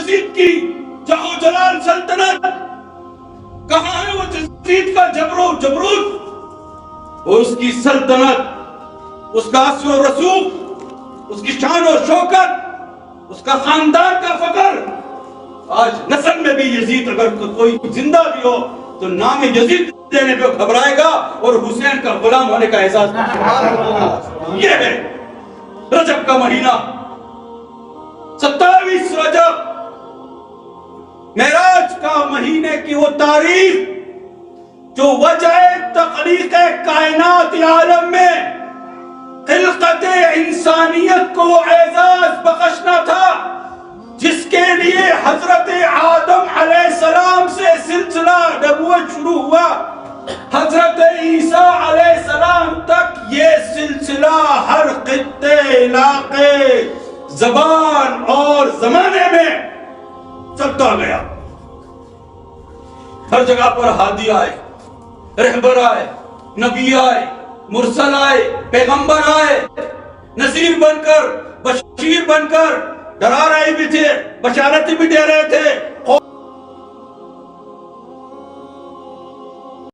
یزید کی جاہ و جلال سلطنت، کہاں ہے وہ یزید کا جبر و جبروت، اس کی سلطنت، اس کا اثر و رسوخ، اس کی شان و شوکت، اس کا خاندان کا فخر. آج نسل میں بھی یزید اگر کوئی زندہ بھی ہو تو نام یزید دینے پہ گھبرائے گا اور حسین کا غلام ہونے کا احساس نہیں. یہ ہے رجب کا مہینہ، 27 رجب، معراج کا مہینے کی وہ تاریخ جو وجہ تخلیق کائنات عالم میں خلقت انسانیت کو اعزاز بخشنا تھا، جس کے لیے حضرت آدم علیہ السلام سے سلسلہ نبوت شروع ہوا، حضرت عیسیٰ علیہ السلام تک یہ سلسلہ ہر خطے، علاقے، زبان اور زمانے میں چلتا گیا. ہر جگہ پر ہادی آئے، رہبر آئے، نبی آئے، مرسل آئے، پیغمبر آئے، نذیر بن کر، بشیر بن کر ڈرا رہے بھی تھے، بشارتیں بھی دے رہے تھے.